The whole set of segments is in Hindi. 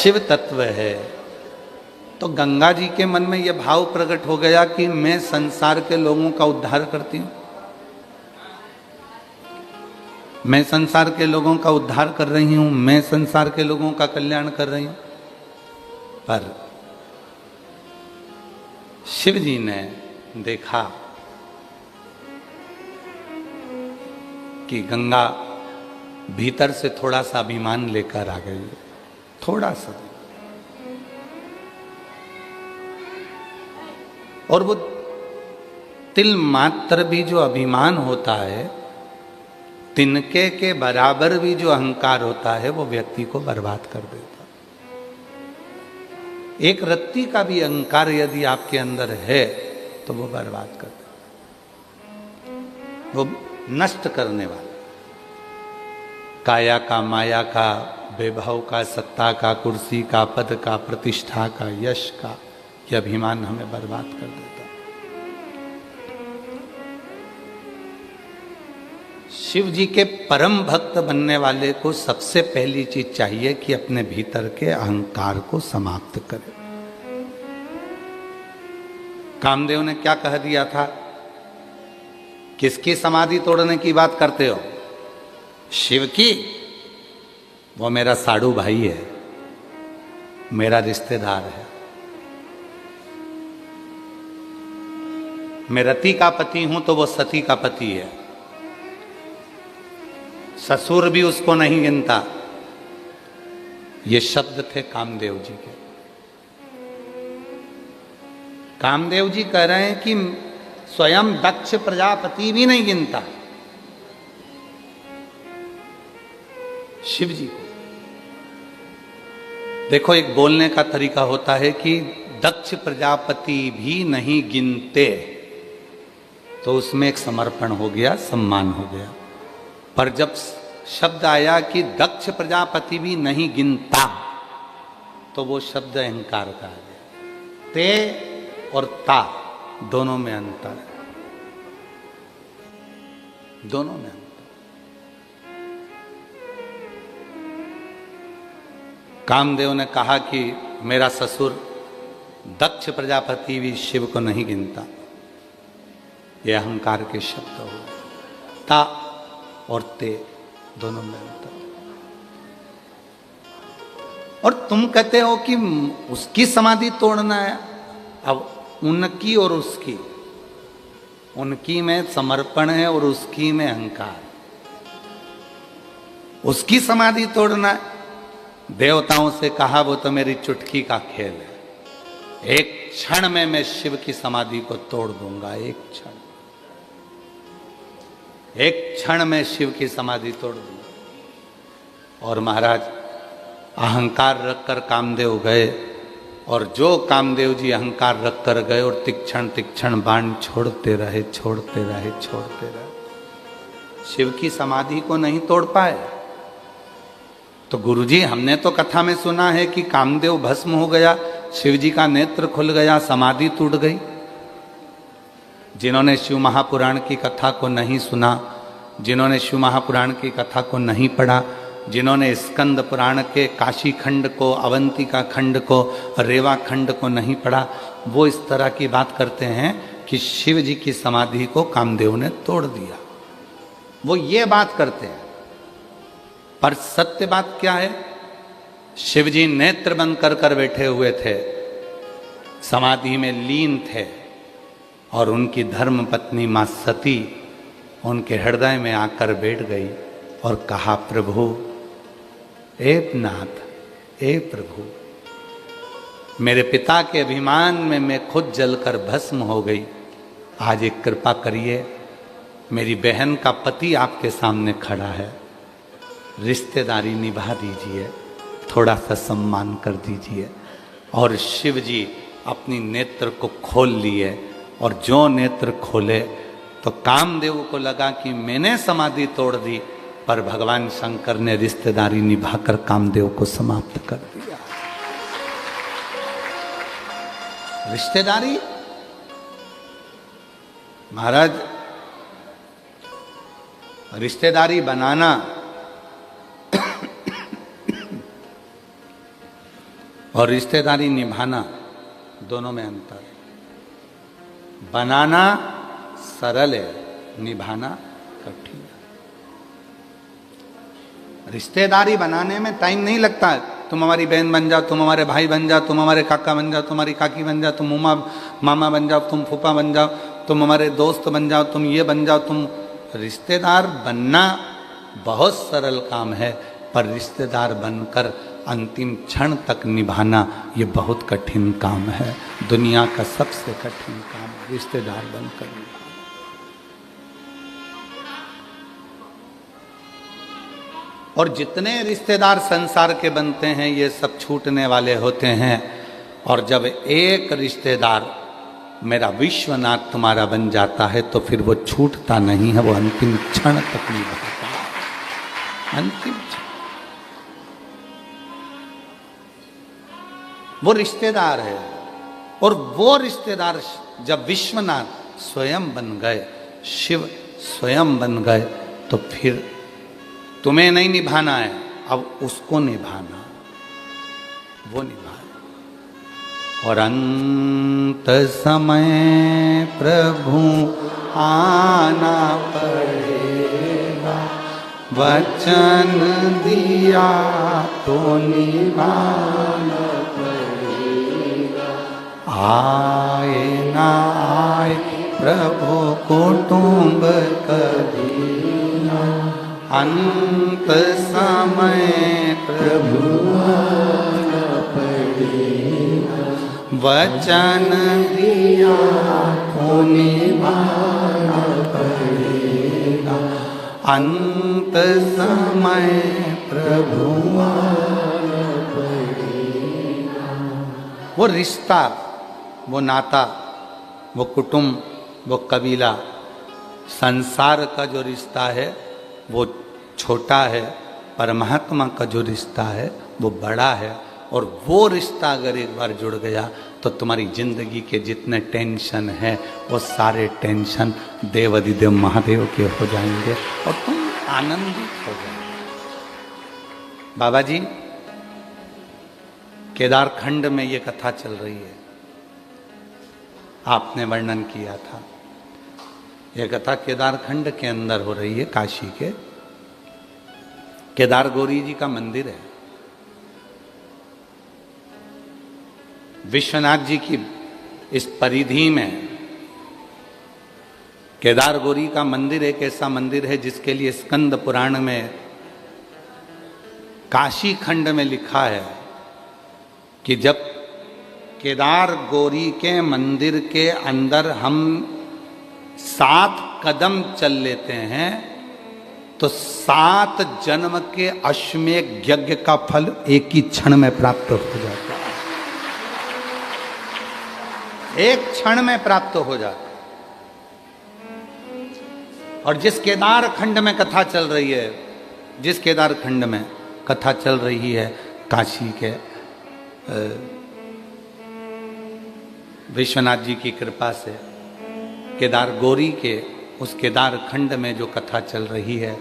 शिव तत्व है। तो गंगा जी के मन में यह भाव प्रकट हो गया कि मैं संसार के लोगों का उद्धार करती हूं, मैं संसार के लोगों का उद्धार कर रही हूं, मैं संसार के लोगों का कल्याण कर रही हूं। पर शिव जी ने देखा कि गंगा भीतर से थोड़ा सा अभिमान लेकर आ गई, थोड़ा सा, और वो तिल मात्र भी जो अभिमान होता है, तिनके के बराबर भी जो अहंकार होता है, वो व्यक्ति को बर्बाद कर देता। एक रत्ती का भी अहंकार यदि आपके अंदर है तो वो बर्बाद कर देता, वो नष्ट करने वाला। काया का, माया का, वैभव का, सत्ता का, कुर्सी का, पद का, प्रतिष्ठा का, यश का, यह अभिमान हमें बर्बाद कर देता। शिव जी के परम भक्त बनने वाले को सबसे पहली चीज चाहिए कि अपने भीतर के अहंकार को समाप्त करे। कामदेव ने क्या कह दिया था? किसकी समाधि तोड़ने की बात करते हो? शिव की। वो मेरा साड़ू भाई है, मेरा रिश्तेदार है, मैं रति का पति हूं तो वो सती का पति है, ससुर भी उसको नहीं गिनता। ये शब्द थे कामदेव जी के। कामदेव जी कह रहे हैं कि स्वयं दक्ष प्रजापति भी नहीं गिनता शिव जी को। देखो, एक बोलने का तरीका होता है कि दक्ष प्रजापति भी नहीं गिनते, तो उसमें एक समर्पण हो गया, सम्मान हो गया। पर जब शब्द आया कि दक्ष प्रजापति भी नहीं गिनता, तो वो शब्द अहंकार का आ गया। ते और ता दोनों में अंतर है, दोनों में अंतर। कामदेव ने कहा कि मेरा ससुर दक्ष प्रजापति भी शिव को नहीं गिनता। यह अहंकार के शब्द हो। ता और ते दोनों में अंतर। और तुम कहते हो कि उसकी समाधि तोड़ना है। अब उनकी और उसकी, उनकी में समर्पण है और उसकी में अहंकार। उसकी समाधि तोड़ना है। देवताओं से कहा वो तो मेरी चुटकी का खेल है, एक क्षण में मैं शिव की समाधि को तोड़ दूंगा। एक क्षण, एक क्षण में शिव की समाधि तोड़ दूंगा। और महाराज अहंकार रखकर कामदेव गए, और जो कामदेव जी अहंकार रखकर गए और तीक्ष्ण तीक्ष्ण बाण छोड़ते रहे, छोड़ते रहे, छोड़ते रहे, शिव की समाधि को नहीं तोड़ पाए। तो गुरुजी, हमने तो कथा में सुना है कि कामदेव भस्म हो गया, शिव जी का नेत्र खुल गया, समाधि टूट गई। जिन्होंने शिव महापुराण की कथा को नहीं सुना, जिन्होंने शिव महापुराण की कथा को नहीं पढ़ा, जिन्होंने स्कंद पुराण के काशी खंड को, अवंतिका खंड को, रेवा खंड को नहीं पढ़ा, वो इस तरह की बात करते हैं कि शिव जी की समाधि को कामदेव ने तोड़ दिया। वो ये बात करते हैं। पर सत्य बात क्या है? शिव जी नेत्र बंद कर बैठे हुए थे, समाधि में लीन थे, और उनकी धर्म पत्नी मां सती उनके हृदय में आकर बैठ गई और कहा, प्रभु, ए नाथ, ए प्रभु, मेरे पिता के अभिमान में मैं खुद जलकर भस्म हो गई। आज एक कृपा करिए, मेरी बहन का पति आपके सामने खड़ा है, रिश्तेदारी निभा दीजिए, थोड़ा सा सम्मान कर दीजिए। और शिव जी अपनी नेत्र को खोल लिए, और जो नेत्र खोले तो कामदेव को लगा कि मैंने समाधि तोड़ दी, पर भगवान शंकर ने रिश्तेदारी निभाकर कामदेव को समाप्त कर दिया। रिश्तेदारी महाराज, रिश्तेदारी बनाना और रिश्तेदारी निभाना, दोनों में अंतर है। बनाना सरल है, निभाना कठिन है। रिश्तेदारी बनाने में टाइम नहीं लगता है। तुम हमारी बहन बन जाओ, तुम हमारे भाई बन जाओ, तुम हमारे काका बन जाओ, तुम्हारी काकी बन जाओ, तुम मामा बन जाओ, तुम फूफा बन जाओ, तुम हमारे दोस्त बन जाओ, तुम ये बन जाओ। तुम रिश्तेदार बनना बहुत सरल काम है, पर रिश्तेदार बनकर अंतिम क्षण तक निभाना ये बहुत कठिन काम है। दुनिया का सबसे कठिन काम रिश्तेदार बनकर निभाना। और जितने रिश्तेदार संसार के बनते हैं ये सब छूटने वाले होते हैं। और जब एक रिश्तेदार मेरा विश्वनाथ तुम्हारा बन जाता है तो फिर वो छूटता नहीं है, वो अंतिम क्षण तक निभाता है। अंतिम क्षण वो रिश्तेदार है। और वो रिश्तेदार जब विश्वनाथ स्वयं बन गए, शिव स्वयं बन गए, तो फिर तुम्हें नहीं निभाना है, अब उसको निभाना, वो निभाए। और अंत समय प्रभु आना पड़ेगा, वचन दिया तो निभाना पड़ेगा। आए ना आए प्रभु कुटुंब कभी ना, अंत समय प्रभु आना पड़ेगा, वचन दिया तो निभाना पड़ेगा। अंत समय प्रभु आना पड़ेगा। वो रिश्ता, वो नाता, वो कुटुंब, वो कबीला, संसार का जो रिश्ता है वो छोटा है, परमात्मा का जो रिश्ता है वो बड़ा है। और वो रिश्ता अगर एक बार जुड़ गया तो तुम्हारी जिंदगी के जितने टेंशन है वो सारे टेंशन देवाधिदेव महादेव के हो जाएंगे और तुम आनंदित हो जाओगे। बाबा जी, केदारखंड में ये कथा चल रही है, आपने वर्णन किया था। यह कथा केदारखंड के अंदर हो रही है, काशी के केदार गौरी जी का मंदिर है। विश्वनाथ जी की इस परिधि में केदार गौरी का मंदिर एक ऐसा मंदिर है जिसके लिए स्कंद पुराण में काशी खंड में लिखा है कि जब केदार गौरी के मंदिर के अंदर हम 7 कदम चल लेते हैं तो 7 जन्म के अश्वमेध यज्ञ का फल एक ही क्षण में प्राप्त हो जाता है। एक क्षण में प्राप्त हो जाता है। और जिस केदार खंड में कथा चल रही है, जिस केदार खंड में कथा चल रही है काशी के विश्वनाथ जी की कृपा से, केदार गौरी के उस केदार खंड में जो कथा चल रही है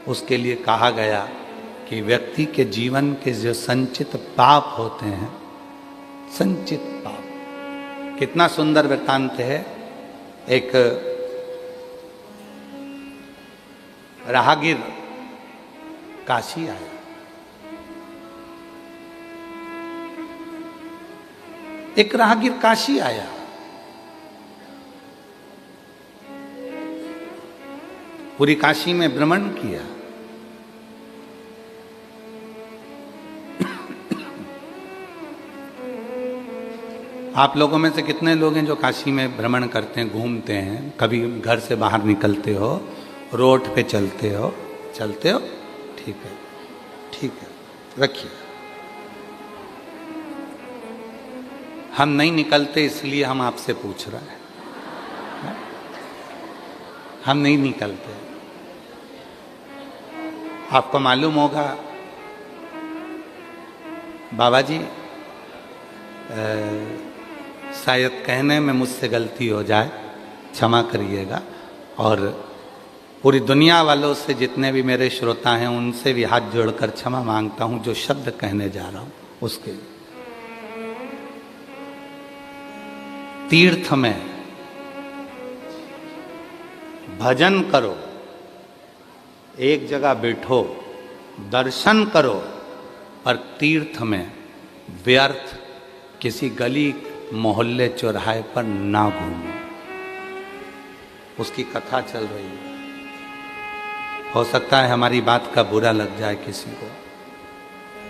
उसके लिए कहा गया कि व्यक्ति के जीवन के जो संचित पाप होते हैं, संचित पाप, कितना सुंदर वृत्तांत है। एक राहगीर काशी आया, एक राहगीर काशी आया, पूरी काशी में भ्रमण किया। आप लोगों में से कितने लोग हैं जो काशी में भ्रमण करते हैं, घूमते हैं, कभी घर से बाहर निकलते हो, रोड पे चलते हो? चलते हो? ठीक है, ठीक है, रखिए। हम नहीं निकलते इसलिए हम आपसे पूछ रहे हैं। हम नहीं निकलते। आपको मालूम होगा बाबा जी, शायद कहने में मुझसे गलती हो जाए, क्षमा करिएगा। और पूरी दुनिया वालों से, जितने भी मेरे श्रोता हैं, उनसे भी हाथ जोड़कर क्षमा मांगता हूँ जो शब्द कहने जा रहा हूँ उसके लिए। तीर्थ में भजन करो, एक जगह बैठो, दर्शन करो, पर तीर्थ में व्यर्थ किसी गली मोहल्ले चौराहे पर ना घूमो। उसकी कथा चल रही है, हो सकता है हमारी बात का बुरा लग जाए किसी को।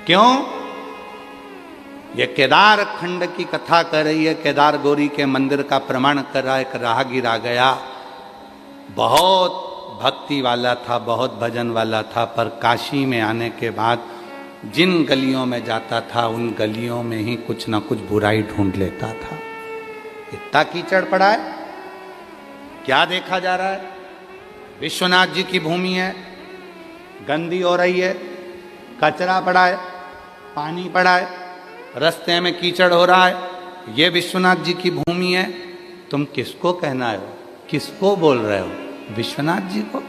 क्यों? ये केदार खंड की कथा कर रही है, केदार गौरी के मंदिर का प्रमाण कर रहा है। एक राहगीर आ गया, बहुत भक्ति वाला था, बहुत भजन वाला था, पर काशी में आने के बाद जिन गलियों में जाता था उन गलियों में ही कुछ ना कुछ बुराई ढूंढ लेता था। इतना कीचड़ पड़ा है, क्या देखा जा रहा है? विश्वनाथ जी की भूमि है, गंदी हो रही है, कचरा पड़ा है, पानी पड़ा है, रास्ते में कीचड़ हो रहा है। ये विश्वनाथ जी की भूमि है, तुम किसको कहना हो? किसको बोल रहे हो? विश्वनाथ जी को?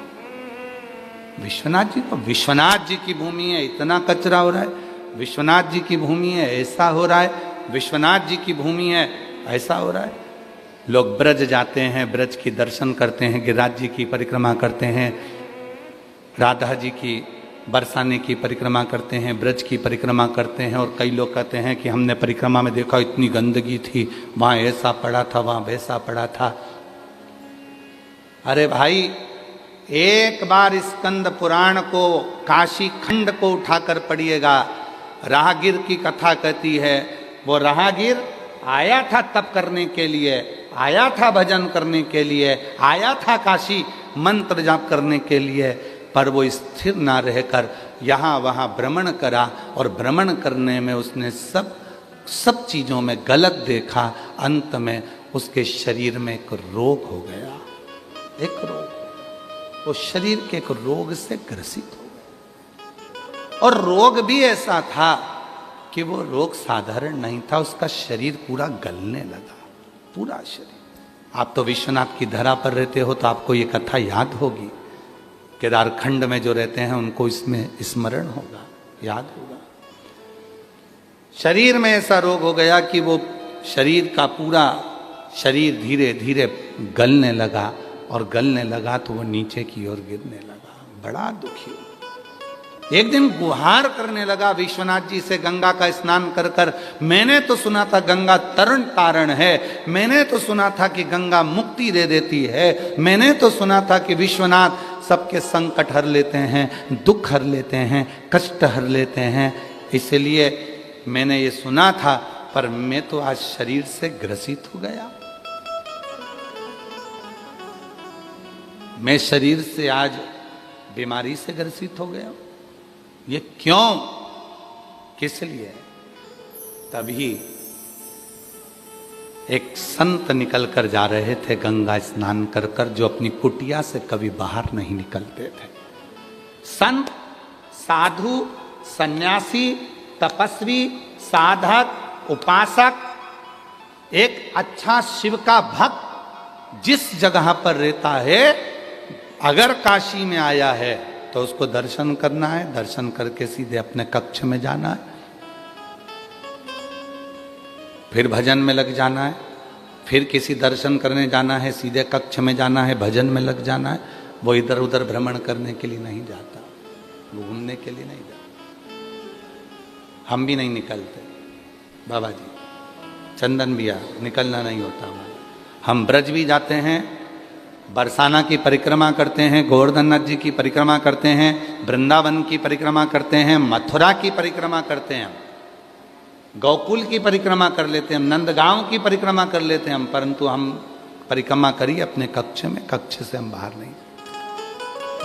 विश्वनाथ जी को? विश्वनाथ जी की भूमि है, इतना कचरा हो रहा है। विश्वनाथ जी की भूमि है, ऐसा हो रहा है। विश्वनाथ जी की भूमि है, ऐसा हो रहा है। लोग ब्रज जाते हैं, ब्रज की दर्शन करते हैं, गिरिराज जी की परिक्रमा करते हैं, राधा जी की बरसाने की परिक्रमा करते हैं, ब्रज की परिक्रमा करते हैं। और कई लोग कहते हैं कि हमने परिक्रमा में देखा इतनी गंदगी थी, वहाँ ऐसा पड़ा था, वहाँ वैसा पड़ा था। अरे भाई, एक बार स्कंद पुराण को, काशी खंड को उठाकर पढ़िएगा। राहगीर की कथा कहती है, वो राहगीर आया था तप करने के लिए, आया था भजन करने के लिए, आया था काशी मंत्र जाप करने के लिए, पर वो स्थिर ना रहकर यहाँ वहाँ भ्रमण करा। और भ्रमण करने में उसने सब चीज़ों में गलत देखा। अंत में उसके शरीर में एक रोग हो गया, एक रोग। वो शरीर के एक रोग से ग्रसित हो गया, और रोग भी ऐसा था कि वो रोग साधारण नहीं था, उसका शरीर पूरा गलने लगा, पूरा शरीर। आप तो विश्वनाथ की धरा पर रहते हो, तो आपको ये कथा याद होगी। केदार खंड में जो रहते हैं उनको इसमें स्मरण होगा, याद होगा। शरीर में ऐसा रोग हो गया कि वो शरीर का पूरा शरीर धीरे धीरे गलने लगा, और गलने लगा तो वो नीचे की ओर गिरने लगा। बड़ा दुखी हुआ। एक दिन गुहार करने लगा विश्वनाथ जी से, गंगा का स्नान कर कर। मैंने तो सुना था गंगा तरण तारण है, मैंने तो सुना था कि गंगा मुक्ति दे देती है, मैंने तो सुना था कि विश्वनाथ सबके संकट हर लेते हैं, दुख हर लेते हैं, कष्ट हर लेते हैं, इसलिए मैंने ये सुना था, पर मैं तो आज शरीर से ग्रसित हो गया। मैं शरीर से आज बीमारी से ग्रसित हो गया। ये क्यों? किस लिए? तभी एक संत निकल कर जा रहे थे गंगा स्नान कर कर, जो अपनी कुटिया से कभी बाहर नहीं निकलते थे। संत, साधु, सन्यासी, तपस्वी, साधक, उपासक, एक अच्छा शिव का भक्त जिस जगह पर रहता है, अगर काशी में आया है तो उसको दर्शन करना है, दर्शन करके सीधे अपने कक्ष में जाना है, फिर भजन में लग जाना है, फिर किसी दर्शन करने जाना है, सीधे कक्ष में जाना है, भजन में लग जाना है। वो इधर उधर भ्रमण करने के लिए नहीं जाता, वो घूमने के लिए नहीं जाता। हम भी नहीं निकलते बाबा जी, चंदन भैया, निकलना नहीं होता हमारा। हम ब्रज भी जाते हैं, बरसाना की परिक्रमा करते हैं, गोवर्धन नाथ जी की परिक्रमा करते हैं, वृंदावन की परिक्रमा करते हैं, मथुरा की परिक्रमा करते हैं, गोकुल की परिक्रमा कर लेते हैं, नंदगांव की परिक्रमा कर लेते हैं हम, परंतु हम परिक्रमा करिए अपने कक्ष में, कक्ष से हम बाहर नहीं,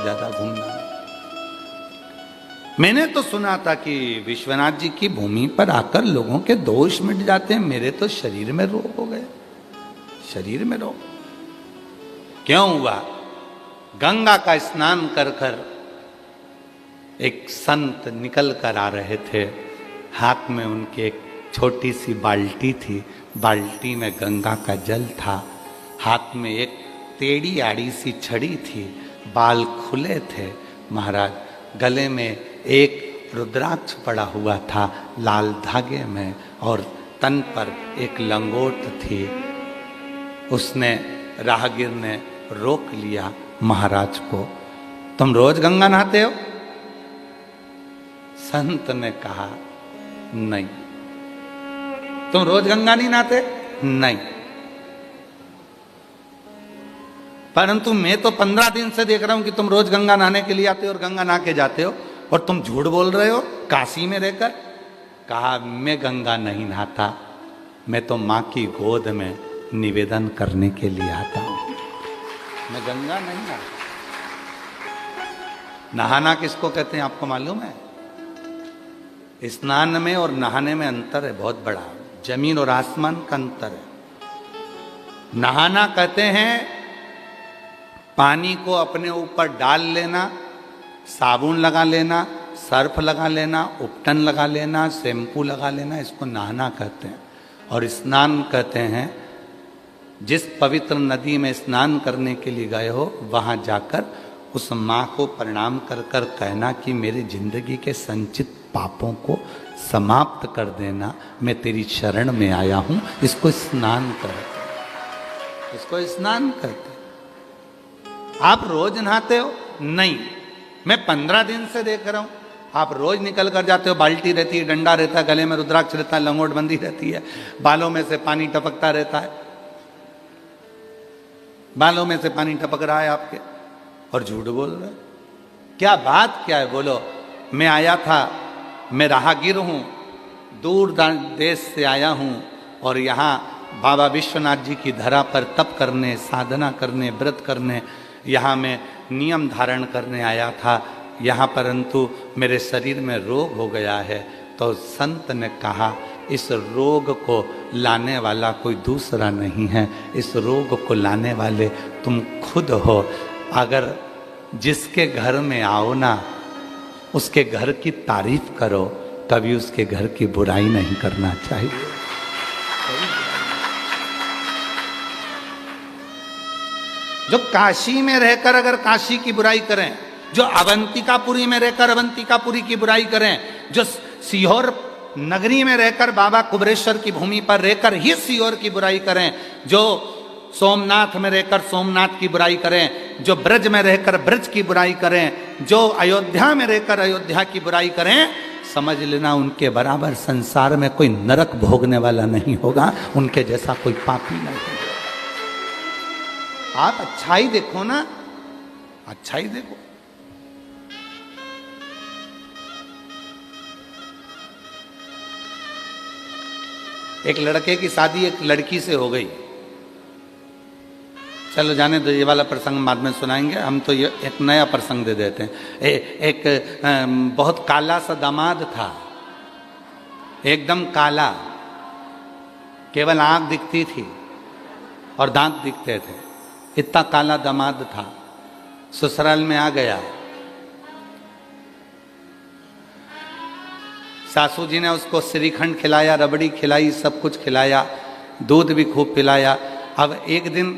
ज्यादा घूमना नहीं। मैंने तो सुना था कि विश्वनाथ जी की भूमि पर आकर लोगों के दोष मिट जाते हैं, मेरे तो शरीर में रोग हो गए, शरीर में रोग। क्यों हुआ? गंगा का स्नान कर कर एक संत निकल कर आ रहे थे, हाथ में उनके एक छोटी सी बाल्टी थी, बाल्टी में गंगा का जल था, हाथ में एक टेढ़ी आड़ी सी छड़ी थी, बाल खुले थे महाराज, गले में एक रुद्राक्ष पड़ा हुआ था लाल धागे में, और तन पर एक लंगोट थी। उसने राहगीर ने रोक लिया महाराज को, तुम रोज गंगा नहाते हो? संत ने कहा नहीं। तुम रोज गंगा नहीं नहाते? नहीं। परंतु मैं तो 15 दिन से देख रहा हूं कि तुम रोज गंगा नहाने के लिए आते हो और गंगा नहा के जाते हो, और तुम झूठ बोल रहे हो काशी में रहकर। कहा मैं गंगा नहीं नहाता, मैं तो मां की गोद में निवेदन करने के लिए आता हूं, मैं गंगा नहीं नहाता। नहाना किसको कहते हैं आपको मालूम है? स्नान में और नहाने में अंतर है बहुत बड़ा, जमीन और आसमान का अंतर है। नहाना कहते हैं पानी को अपने ऊपर डाल लेना, साबुन लगा लेना, सर्फ लगा लेना, उपटन लगा लेना, शैम्पू लगा लेना, इसको नहाना कहते हैं। और स्नान कहते हैं जिस पवित्र नदी में स्नान करने के लिए गए हो वहां जाकर उस माँ को प्रणाम कर कर कहना कि मेरी जिंदगी के संचित पापों को समाप्त कर देना, मैं तेरी शरण में आया हूं। इसको स्नान कहते, इसको स्नान कहते। आप रोज नहाते हो? नहीं। मैं 15 दिन से देख रहा हूं आप रोज निकल कर जाते हो, बाल्टी रहती है, डंडा रहता है, गले में रुद्राक्ष रहता है, लंगोट बंदी रहती है, बालों में से पानी टपकता रहता है, बालों में से पानी टपक रहा है आपके, और झूठ बोल रहे हो। क्या बात क्या है बोलो? मैं आया था, मैं राहगीर हूं, दूर देश से आया हूं, और यहाँ बाबा विश्वनाथ जी की धरा पर तप करने, साधना करने, व्रत करने, यहाँ मैं नियम धारण करने आया था यहाँ, परंतु मेरे शरीर में रोग हो गया है। तो संत ने कहा इस रोग को लाने वाला कोई दूसरा नहीं है, इस रोग को लाने वाले तुम खुद हो। अगर जिसके घर में आओ ना उसके घर की तारीफ करो, कभी उसके घर की बुराई नहीं करना चाहिए। जो काशी में रहकर अगर काशी की बुराई करें, जो अवंतिकापुरी में रहकर अवंतिकापुरी की बुराई करें, जो सीहोर नगरी में रहकर बाबा कुबरेश्वर की भूमि पर रहकर ही सीहोर की बुराई करें, जो सोमनाथ में रहकर सोमनाथ की बुराई करें, जो ब्रज में रहकर ब्रज की बुराई करें, जो अयोध्या में रहकर अयोध्या की बुराई करें, समझ लेना उनके बराबर संसार में कोई नरक भोगने वाला नहीं होगा, उनके जैसा कोई पापी नहीं होगा। आप अच्छाई देखो ना, अच्छाई देखो। एक लड़के की शादी एक लड़की से हो गई, चलो जाने दो, ये वाला प्रसंग बाद में सुनाएंगे, हम तो ये एक नया प्रसंग दे देते हैं। एक बहुत काला सा दामाद था, एकदम काला, केवल आंख दिखती थी और दांत दिखते थे, इतना काला दामाद था। ससुराल में आ गया, सासू जी ने उसको श्रीखंड खिलाया, रबड़ी खिलाई, सब कुछ खिलाया, दूध भी खूब पिलाया। अब एक दिन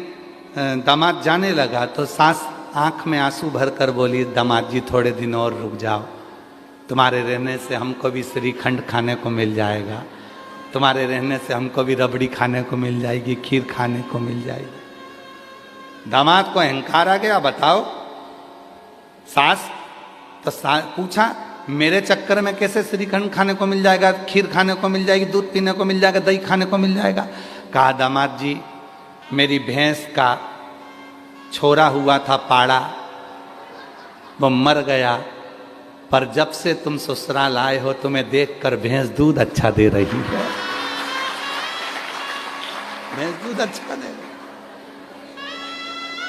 दामाद जाने लगा तो सास आंख में आंसू भर कर बोली, दामाद जी थोड़े दिन और रुक जाओ, तुम्हारे रहने से हमको भी श्रीखंड खाने को मिल जाएगा, तुम्हारे रहने से हमको भी रबड़ी खाने को मिल जाएगी, खीर खाने को मिल जाएगी। दामाद को अहंकार आ गया, बताओ सास तो पूछा मेरे चक्कर में कैसे श्रीखंड खाने को मिल जाएगा, खीर खाने को मिल जाएगी, दूध पीने को मिल जाएगा, दही खाने को मिल जाएगा। कहा दामाद जी मेरी भैंस का छोरा हुआ था पाड़ा, वो मर गया, पर जब से तुम ससुराल आए हो तुम्हें देखकर भैंस दूध अच्छा दे रही है, भैंस दूध अच्छा दे रही।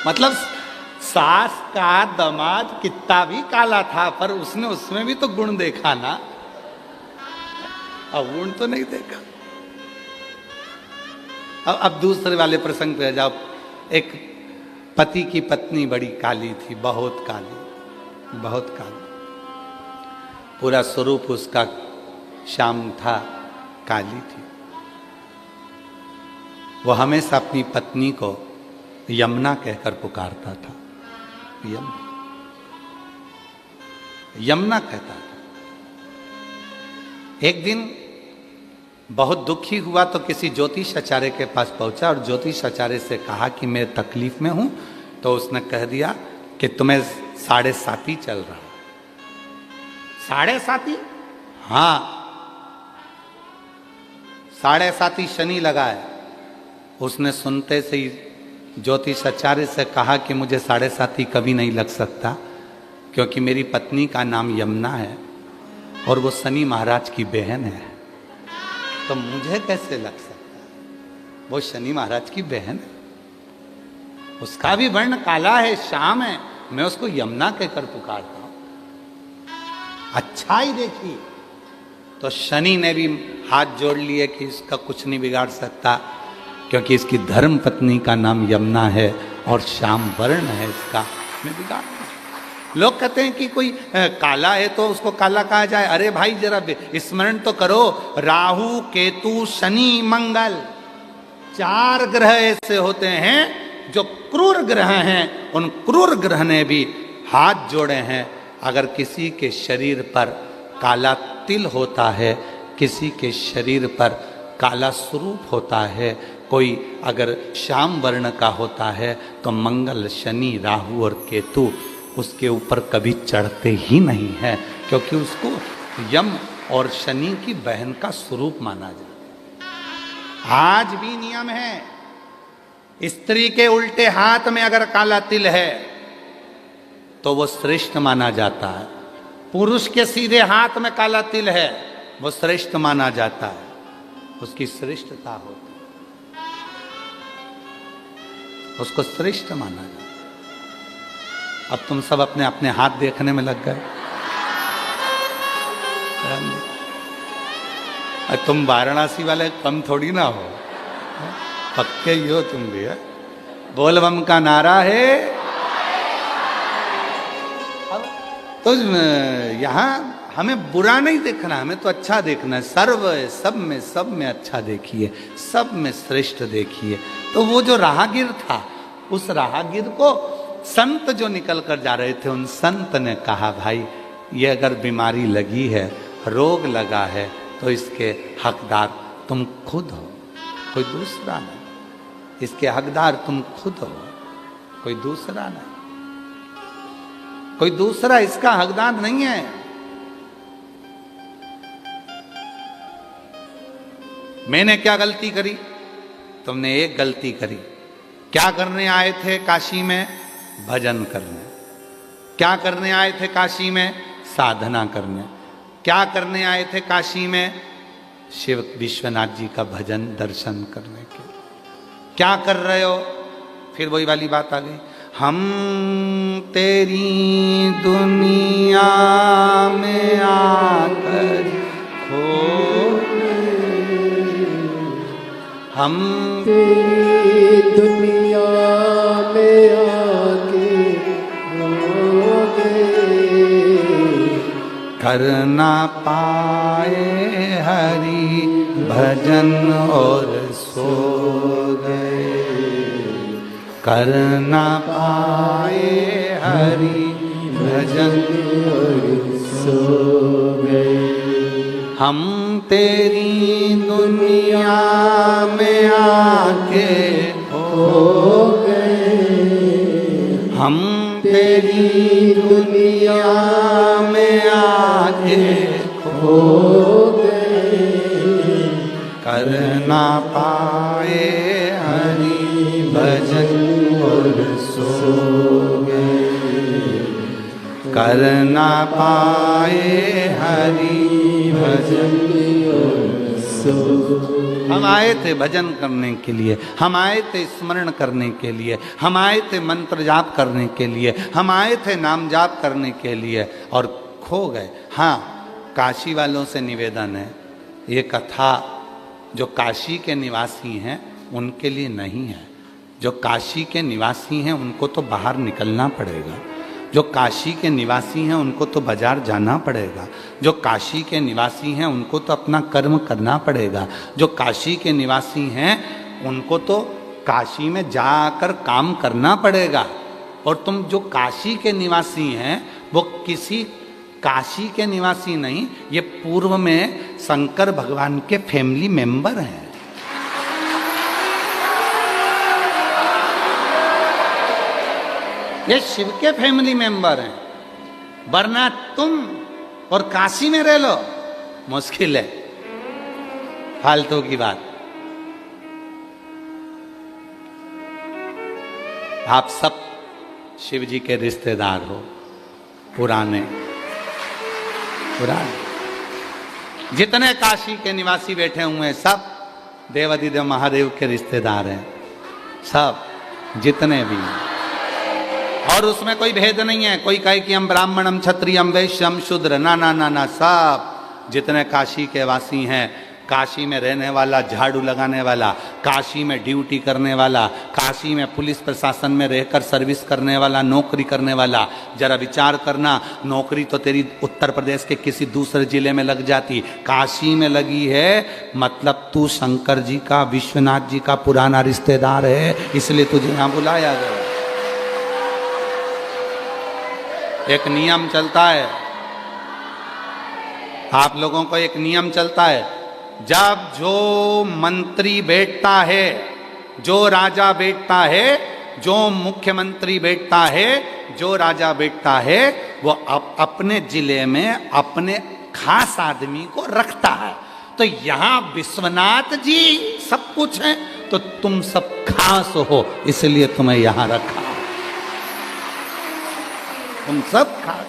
मतलब सास का दामाद कितना भी काला था पर उसने उसमें भी तो गुण देखा ना, अवगुण तो नहीं देखा। अब दूसरे वाले प्रसंग पे जाओ। एक पति की पत्नी बड़ी काली थी, बहुत काली, बहुत काली, पूरा स्वरूप उसका श्याम था, काली थी। वो हमेशा अपनी पत्नी को यमुना कहकर पुकारता था, यमुना कहता था। एक दिन बहुत दुखी हुआ तो किसी ज्योतिष आचार्य के पास पहुंचा और ज्योतिष आचार्य से कहा कि मैं तकलीफ में हूं। तो उसने कह दिया कि तुम्हें 7.5 चल रहा। 7.5? हाँ, 7.5 शनि लगा है। उसने सुनते से ही ज्योतिष आचार्य से कहा कि मुझे 7.5 कभी नहीं लग सकता, क्योंकि मेरी पत्नी का नाम यमुना है और वो शनि महाराज की बहन है, तो मुझे कैसे लग सकता? वो शनि महाराज की बहन है, उसका भी वर्ण काला है, श्याम है, मैं उसको यमुना कहकर पुकारता हूं। अच्छा ही देखिए। तो शनि ने भी हाथ जोड़ लिए कि इसका कुछ नहीं बिगाड़ सकता, क्योंकि इसकी धर्म पत्नी का नाम यमुना है और श्याम वर्ण है इसका, मैं बिगाड़। लोग कहते हैं कि कोई काला है तो उसको काला कहा जाए। अरे भाई जरा स्मरण तो करो, राहु केतु शनि मंगल 4 ग्रह ऐसे होते हैं जो क्रूर ग्रह हैं। उन क्रूर ग्रह ने भी हाथ जोड़े हैं। अगर किसी के शरीर पर काला तिल होता है, किसी के शरीर पर काला स्वरूप होता है, कोई अगर श्याम वर्ण का होता है, तो मंगल शनि राहु और केतु उसके ऊपर कभी चढ़ते ही नहीं है, क्योंकि उसको यम और शनि की बहन का स्वरूप माना जाता है। आज भी नियम है, स्त्री के उल्टे हाथ में अगर काला तिल है तो वो श्रेष्ठ माना जाता है। पुरुष के सीधे हाथ में काला तिल है, वो श्रेष्ठ माना जाता है, उसकी श्रेष्ठता होती है, उसको श्रेष्ठ माना जाता है। अब तुम सब अपने अपने हाथ देखने में लग गए। तुम वाराणसी वाले कम थोड़ी ना हो, पक्के ही हो तुम भी। है बोल बम का नारा है। अब तो यहाँ हमें बुरा नहीं देखना, हमें तो अच्छा देखना है। सर्व सब में अच्छा देखिए, सब में श्रेष्ठ देखिए। तो वो जो राहगीर था, उस राहगीर को संत जो निकल कर जा रहे थे, उन संत ने कहा भाई ये अगर बीमारी लगी है, रोग लगा है, तो इसके हकदार तुम खुद हो, कोई दूसरा नहीं। इसके हकदार तुम खुद हो, कोई दूसरा नहीं। कोई दूसरा इसका हकदार नहीं है। मैंने क्या गलती करी? तुमने एक गलती करी। क्या करने आए थे काशी में? भजन करने। क्या करने आए थे काशी में? साधना करने। क्या करने आए थे काशी में? शिव विश्वनाथ जी का भजन दर्शन करने के। क्या कर रहे हो? फिर वही वाली बात आ गई, हम तेरी दुनिया में आकर खो गए, हम तेरी दुनिया में आके खो गए, कर ना पाए हरि भजन और सो गए, कर ना पाए हरि भजन और सो गए। हम तेरी दुनिया में आके खो गए, हम तेरी दुनिया में आके खो गए, कर ना पाए हरि भजन और सो गए, कर ना पाए हरि भजन और सो। हम आए थे भजन करने के लिए, हम आए थे स्मरण करने के लिए, हम आए थे मंत्र जाप करने के लिए, हम आए थे नाम जाप करने के लिए, और खो गए। हाँ, काशी वालों से निवेदन है, ये कथा जो काशी के निवासी हैं उनके लिए नहीं है। जो काशी के निवासी हैं उनको तो बाहर निकलना पड़ेगा, जो काशी के निवासी हैं उनको तो बाजार जाना पड़ेगा, जो काशी के निवासी हैं उनको तो अपना कर्म करना पड़ेगा, जो काशी के निवासी हैं उनको तो काशी में जाकर काम करना पड़ेगा। और तुम जो काशी के निवासी हैं वो किसी काशी के निवासी नहीं, ये पूर्व में शंकर भगवान के फैमिली मेंबर हैं। ये शिव के फैमिली मेंबर हैं, वरना तुम और काशी में रह लो मुश्किल है, फालतू की बात। आप सब शिव जी के रिश्तेदार हो, पुराने जितने काशी के निवासी बैठे हुए हैं सब देवादिदेव महादेव के रिश्तेदार हैं, सब जितने भी हैं। और उसमें कोई भेद नहीं है, कोई कहे कि हम ब्राह्मण, हम क्षत्रिय, हम वैश्य, हम शूद्र, ना ना ना ना, सब जितने काशी के वासी हैं, काशी में रहने वाला, झाड़ू लगाने वाला, काशी में ड्यूटी करने वाला, काशी में पुलिस प्रशासन में रहकर सर्विस करने वाला, नौकरी करने वाला, जरा विचार करना, नौकरी तो तेरी उत्तर प्रदेश के किसी दूसरे जिले में लग जाती, काशी में लगी है, मतलब तू शंकर जी का, विश्वनाथ जी का पुराना रिश्तेदार है, इसलिए तुझे यहां बुलाया गया। एक नियम चलता है, आप लोगों को एक नियम चलता है, जब जो मंत्री बैठता है, जो राजा बैठता है, जो मुख्यमंत्री बैठता है, जो राजा बैठता है, वो अपने जिले में अपने खास आदमी को रखता है। तो यहां विश्वनाथ जी सब कुछ है, तो तुम सब खास हो, इसलिए तुम्हें यहां रखा, तुम सब खास।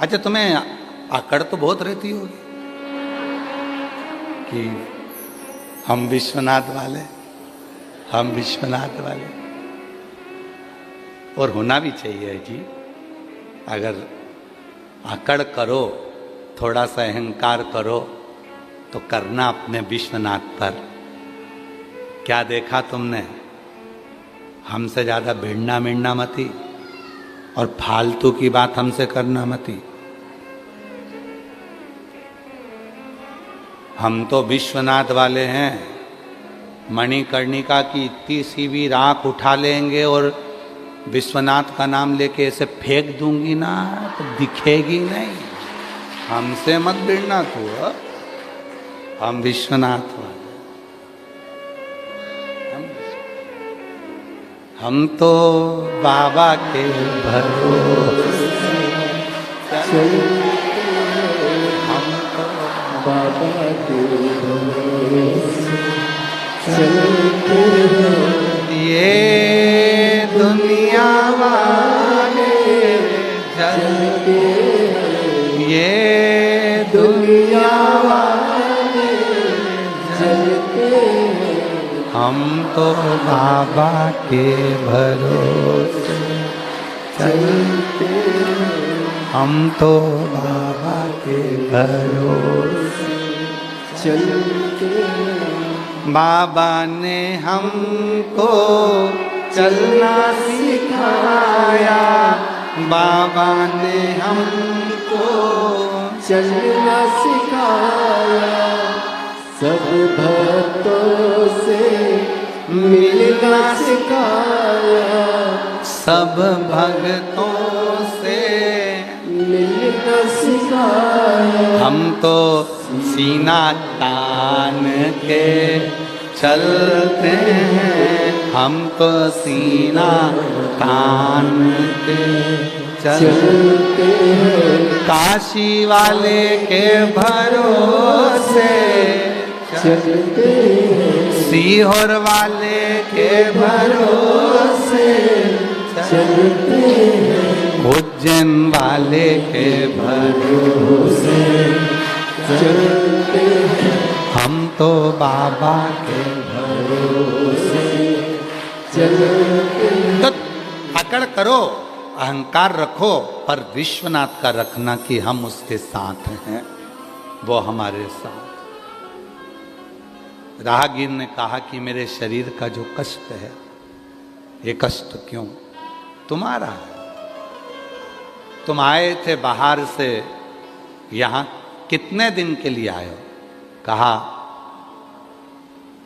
अच्छा, तुम्हें अकड़ तो बहुत रहती होगी कि हम विश्वनाथ वाले, हम विश्वनाथ वाले, और होना भी चाहिए जी। अगर अकड़ करो, थोड़ा सा अहंकार करो, तो करना अपने विश्वनाथ पर। क्या देखा तुमने, हमसे ज्यादा भिड़ना मिड़ना मती, और फालतू की बात हमसे करना मती। हम तो विश्वनाथ वाले हैं, मणिकर्णिका की इतनी सी भी राख उठा लेंगे और विश्वनाथ का नाम लेके ऐसे फेंक दूंगी ना तो दिखेगी नहीं। हमसे मत भिड़ना तू, हम विश्वनाथ वाले, हम तो बाबा के भरोसे हम तो बाबा के भरोसे चलते हैं। ये दुनिया वाले चलते हैं, ये दुनिया वाले चलते हैं। हम तो बाबा के भरोसे चलते हैं, हम तो बाबा के भरोसे चलते हैं। बाबा ने हमको चलना सिखाया, बाबा ने हमको चलना सिखाया, सब भक्तों से मिलना सिखाया, सब भक्तों से मिलना सिखाया। हम तो सीना तान के चलते हैं, हम तो सीना तान के चलते हैं। काशी वाले के भरोसे चलते हैं, सीहोर वाले के भरोसे चलते हैं। उज्जैन वाले के भरोसे चलते हैं, हम तो बाबा के भरोसे चलते हैं। तो अकड़ करो, अहंकार रखो, पर विश्वनाथ का रखना कि हम उसके साथ हैं, वो हमारे साथ। राहगीर ने कहा कि मेरे शरीर का जो कष्ट है, ये कष्ट क्यों? तुम्हारा है। तुम आए थे बाहर से, यहां कितने दिन के लिए आए हो? कहा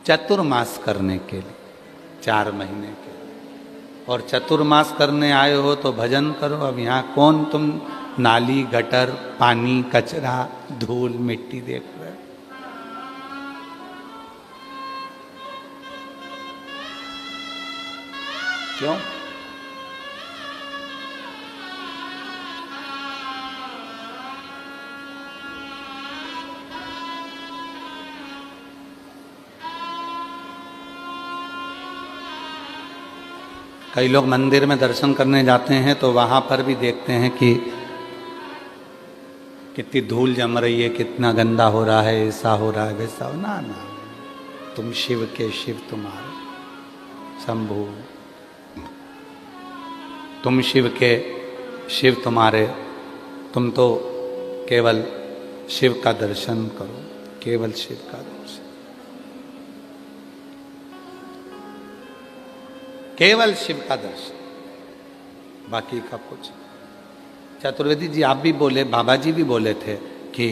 चतुर्मास करने के लिए, 4 महीने के लिए। और चतुर्मास करने आए हो तो भजन करो। अब यहाँ कौन तुम नाली गटर पानी कचरा धूल मिट्टी देख रहे हैं। क्यों? कई लोग मंदिर में दर्शन करने जाते हैं तो वहाँ पर भी देखते हैं कि कितनी धूल जम रही है, कितना गंदा हो रहा है, ऐसा हो रहा है, वैसा हो। ना ना, तुम शिव के शिव तुम्हारे शंभु, तुम शिव के शिव तुम्हारे, तुम तो केवल शिव का दर्शन करो, केवल शिव का दर्शन, केवल शिव का दर्शन, बाकी का कुछ। चतुर्वेदी जी आप भी बोले, बाबा जी भी बोले थे कि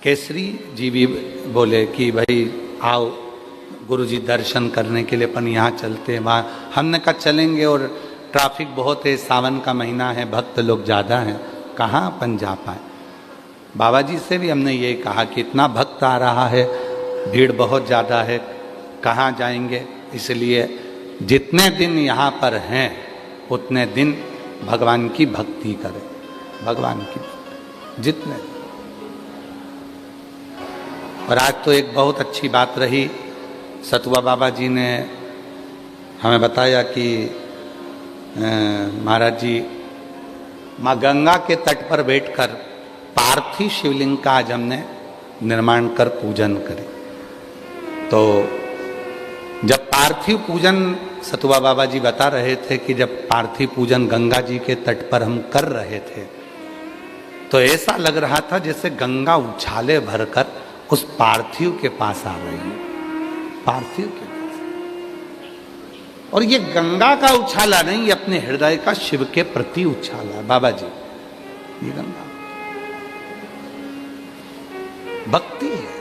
केसरी जी भी बोले कि भाई आओ गुरु जी दर्शन करने के लिए अपन यहाँ चलते हैं। वहाँ हमने कहा चलेंगे और ट्रैफिक बहुत है, सावन का महीना है, भक्त लोग ज़्यादा हैं, कहाँ अपन जा पाए। बाबा जी से भी हमने ये कहा कि इतना भक्त आ रहा है, भीड़ बहुत ज़्यादा है, कहाँ जाएंगे। इसलिए जितने दिन यहाँ पर हैं उतने दिन भगवान की भक्ति करें, भगवान की भक्ति जितने। और आज तो एक बहुत अच्छी बात रही, सतुआ बाबा जी ने हमें बताया कि महाराज जी माँ गंगा के तट पर बैठकर पार्थिव शिवलिंग का आज हमने निर्माण कर पूजन करे। तो जब पार्थिव पूजन, सतुआ बाबा जी बता रहे थे कि जब पार्थिव पूजन गंगा जी के तट पर हम कर रहे थे तो ऐसा लग रहा था जैसे गंगा उछाले भरकर उस पार्थिव के पास आ रही है, पार्थिव के पास। और ये गंगा का उछाला नहीं, ये अपने हृदय का शिव के प्रति उछाला। बाबा जी ये गंगा भक्ति है।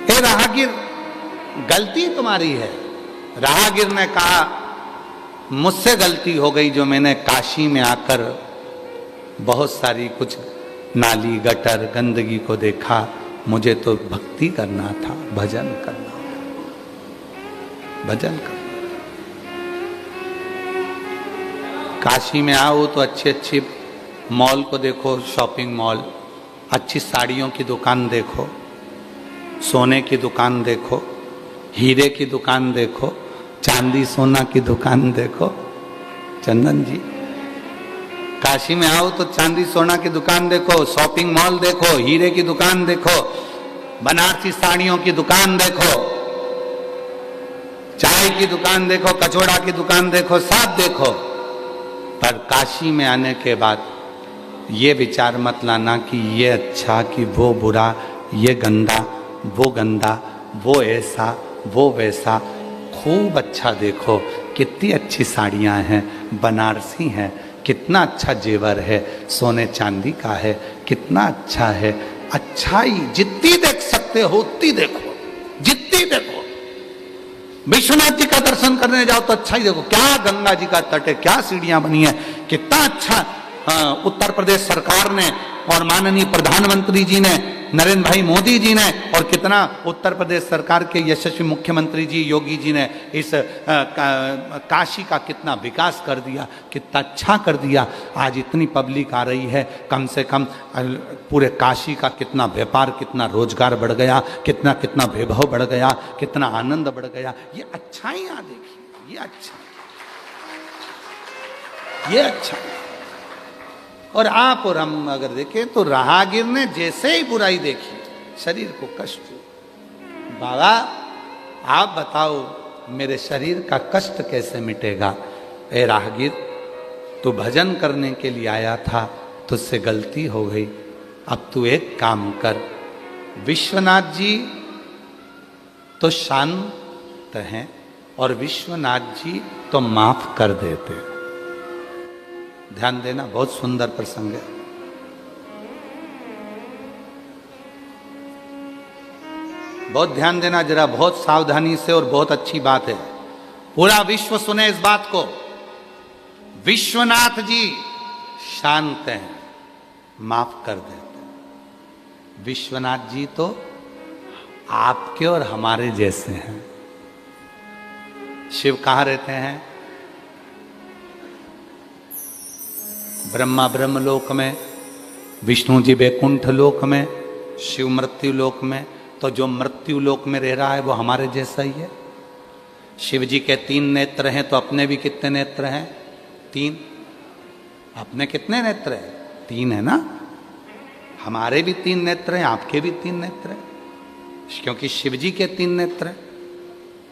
हे राहगीर, गलती तुम्हारी है। राहगीर ने कहा मुझसे गलती हो गई जो मैंने काशी में आकर बहुत सारी कुछ नाली गटर गंदगी को देखा। मुझे तो भक्ति करना था, भजन करना था, भजन करना। काशी में आओ तो अच्छे अच्छे मॉल को देखो, शॉपिंग मॉल, अच्छी साड़ियों की दुकान देखो, सोने की दुकान देखो, हीरे की दुकान देखो, चांदी सोना की दुकान देखो। चंदन जी, काशी में आओ तो चांदी सोना की दुकान देखो, शॉपिंग मॉल देखो, हीरे की दुकान देखो, बनारसी साड़ियों की दुकान देखो, चाय की दुकान देखो, कचौड़ा की दुकान देखो, सब देखो। पर काशी में आने के बाद ये विचार मत लाना कि ये अच्छा कि वो बुरा, ये गंदा वो गंदा, वो ऐसा वो वैसा। खूब अच्छा देखो, कितनी अच्छी साड़ियाँ हैं, बनारसी हैं, कितना अच्छा जेवर है, सोने चांदी का है, कितना अच्छा है। अच्छाई जितनी देख सकते हो उतनी देखो, जितनी देखो। विश्वनाथ जी का दर्शन करने जाओ तो अच्छा ही देखो, क्या गंगा जी का तट है, क्या सीढ़ियाँ बनी है, कितना अच्छा उत्तर प्रदेश सरकार ने और माननीय प्रधानमंत्री जी ने, नरेंद्र भाई मोदी जी ने, और कितना उत्तर प्रदेश सरकार के यशस्वी मुख्यमंत्री जी योगी जी ने इस काशी का कितना विकास कर दिया, कितना अच्छा कर दिया। आज इतनी पब्लिक आ रही है, कम से कम पूरे काशी का कितना व्यापार, कितना रोजगार बढ़ गया, कितना कितना वैभव बढ़ गया, कितना आनंद बढ़ गया। ये अच्छाइयाँ देखिए, ये अच्छा, ये अच्छा। और आप और हम अगर देखें तो राहगीर ने जैसे ही बुराई देखी, शरीर को कष्ट हुआ। बाबा आप बताओ मेरे शरीर का कष्ट कैसे मिटेगा। ए राहगीर, तू भजन करने के लिए आया था, तुझसे गलती हो गई। अब तू एक काम कर, विश्वनाथ जी तो शांत हैं और विश्वनाथ जी तो माफ कर देते। ध्यान देना, बहुत सुंदर प्रसंग है। बहुत ध्यान देना जरा, बहुत सावधानी से, और बहुत अच्छी बात है। पूरा विश्व सुने इस बात को। विश्वनाथ जी शांत हैं, माफ कर देते हैं। विश्वनाथ जी तो आपके और हमारे जैसे हैं। शिव कहाँ रहते हैं? ब्रह्मा ब्रह्मलोक में, विष्णु जी वैकुंठ लोक में, शिव मृत्यु लोक में। तो जो मृत्यु लोक में रह रहा है वो हमारे जैसा ही है। शिव जी के 3 नेत्र हैं, तो अपने भी कितने नेत्र हैं? 3। अपने कितने नेत्र हैं? 3 है ना। हमारे भी 3 नेत्र हैं, आपके भी 3 नेत्र हैं, क्योंकि शिव जी के 3 नेत्र हैं।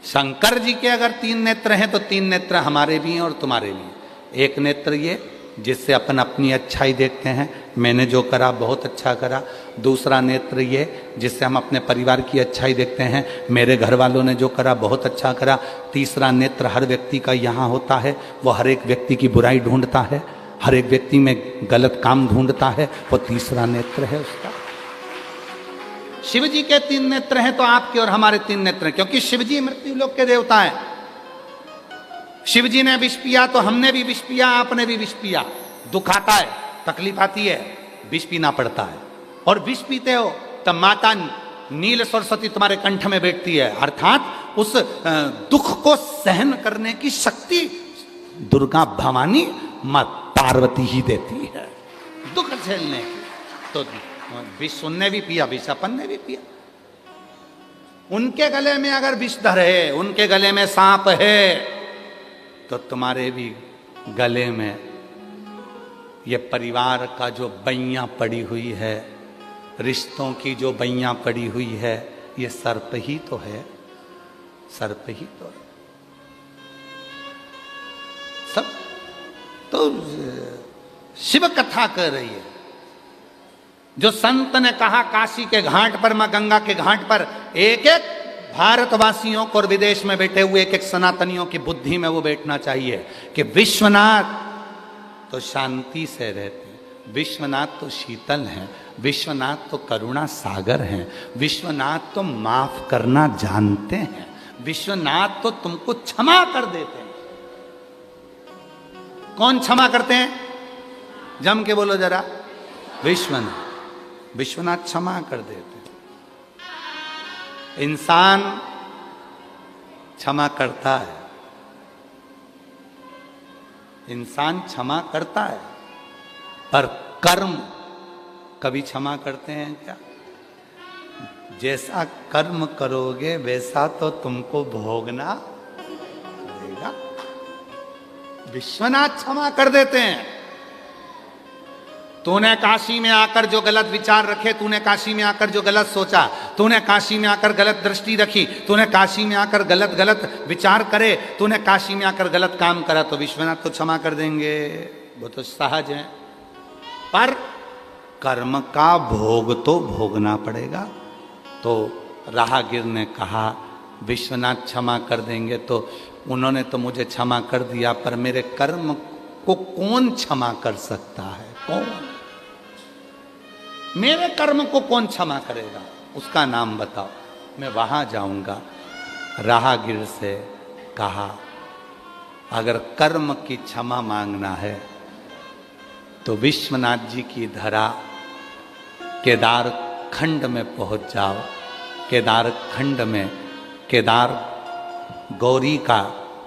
शंकर जी के अगर 3 नेत्र हैं तो 3 नेत्र हमारे भी हैं और तुम्हारे भी हैं। एक नेत्र ये जिससे अपन अपनी अच्छाई देखते हैं, मैंने जो करा बहुत अच्छा करा। दूसरा नेत्र ये जिससे हम अपने परिवार की अच्छाई देखते हैं, मेरे घर वालों ने जो करा बहुत अच्छा करा। तीसरा नेत्र हर व्यक्ति का यहाँ होता है, वो हर एक व्यक्ति की बुराई ढूंढता है, हर एक व्यक्ति में गलत काम ढूंढता है, वो तीसरा नेत्र है उसका। शिव जी के 3 नेत्र हैं तो आपके और हमारे 3 नेत्र हैं, क्योंकि शिव जी मृत्यु लोक के देवता हैं। शिव जी ने विष पिया तो हमने भी विष पिया, आपने भी विष पिया। दुख आता है, तकलीफ आती है, विष पीना पड़ता है। और विष पीते हो तब माता नील सरस्वती तुम्हारे कंठ में बैठती है, अर्थात उस दुख को सहन करने की शक्ति दुर्गा भवानी मां पार्वती ही देती है, दुख झेलने की। तो विष उनने भी पिया, विष अपन ने भी पिया। उनके गले में अगर विषधर है, उनके गले में सांप है, तो तुम्हारे भी गले में ये परिवार का जो बैया पड़ी हुई है, रिश्तों की जो बैया पड़ी हुई है, ये सर्प ही तो है, सर्प ही तो है सब। तो शिव कथा कर रही है। जो संत ने कहा काशी के घाट पर, मां गंगा के घाट पर, एक एक भारतवासियों को और विदेश में बैठे हुए एक एक सनातनियों की बुद्धि में वो बैठना चाहिए कि विश्वनाथ तो शांति से रहते हैं, विश्वनाथ तो शीतल हैं, विश्वनाथ तो करुणा सागर हैं, विश्वनाथ तो माफ करना जानते हैं, विश्वनाथ तो तुमको क्षमा कर देते हैं। कौन क्षमा करते हैं? जम के बोलो जरा। विश्वनाथ। विश्वनाथ क्षमा कर देते हैं। इंसान क्षमा करता है, इंसान क्षमा करता है, पर कर्म कभी क्षमा करते हैं क्या? जैसा कर्म करोगे वैसा तो तुमको भोगना पड़ेगा। विश्वनाथ क्षमा कर देते हैं। तूने काशी में आकर जो गलत विचार रखे, तूने काशी में आकर जो गलत सोचा, तूने काशी में आकर गलत दृष्टि रखी, तूने काशी में आकर गलत गलत विचार करे, तूने काशी में आकर गलत काम करा, तो विश्वनाथ तो क्षमा कर देंगे, वो तो सहज है। पर कर्म का भोग तो भोगना पड़ेगा। तो राहगीर ने कहा विश्वनाथ क्षमा कर देंगे, तो उन्होंने तो मुझे क्षमा कर दिया, पर मेरे कर्म को कौन क्षमा कर सकता है? कौन? मेरे कर्म को कौन क्षमा करेगा? उसका नाम बताओ, मैं वहां जाऊंगा। राहगीर से कहा अगर कर्म की क्षमा मांगना है तो विश्वनाथ जी की धरा केदार खंड में पहुंच जाओ। केदार खंड में केदार गौरी का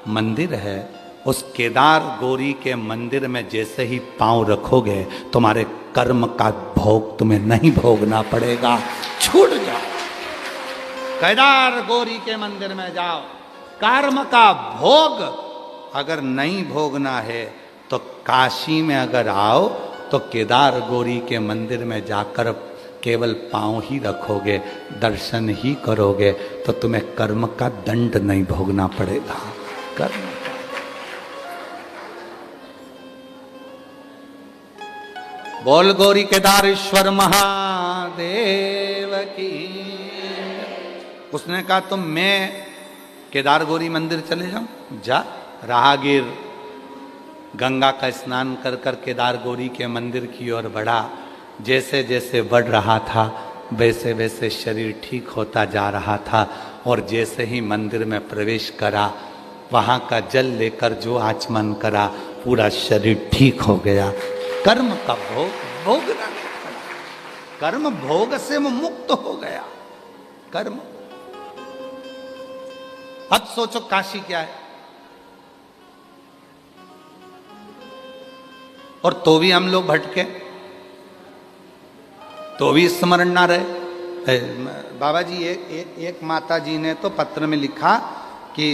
मंदिर है, उस केदार गौरी के मंदिर में जैसे ही पांव रखोगे तुम्हारे कर्म का भोग तुम्हें नहीं भोगना पड़ेगा, छूट जाओ। केदार गौरी के मंदिर में जाओ। कर्म का भोग अगर नहीं भोगना है तो काशी में अगर आओ तो केदार गौरी के मंदिर में जाकर केवल पांव ही रखोगे, दर्शन ही करोगे, तो तुम्हें कर्म का दंड नहीं भोगना पड़ेगा। कर्म बोल गौरी केदारेश्वर महादेव की। उसने कहा तुम मैं केदार गौरी मंदिर चले जाऊं? जा। राहगीर गंगा का स्नान कर कर केदार गौरी के मंदिर की ओर बढ़ा। जैसे जैसे बढ़ रहा था वैसे वैसे शरीर ठीक होता जा रहा था, और जैसे ही मंदिर में प्रवेश करा, वहाँ का जल लेकर जो आचमन करा पूरा शरीर ठीक हो गया। कर्म का भोग भोगना नहीं पड़ा, कर्म भोग से वो मुक्त हो गया। कर्म, अब सोचो काशी क्या है, और तो भी हम लोग भटके, तो भी स्मरण ना रहे। बाबा जी एक माता जी ने तो पत्र में लिखा कि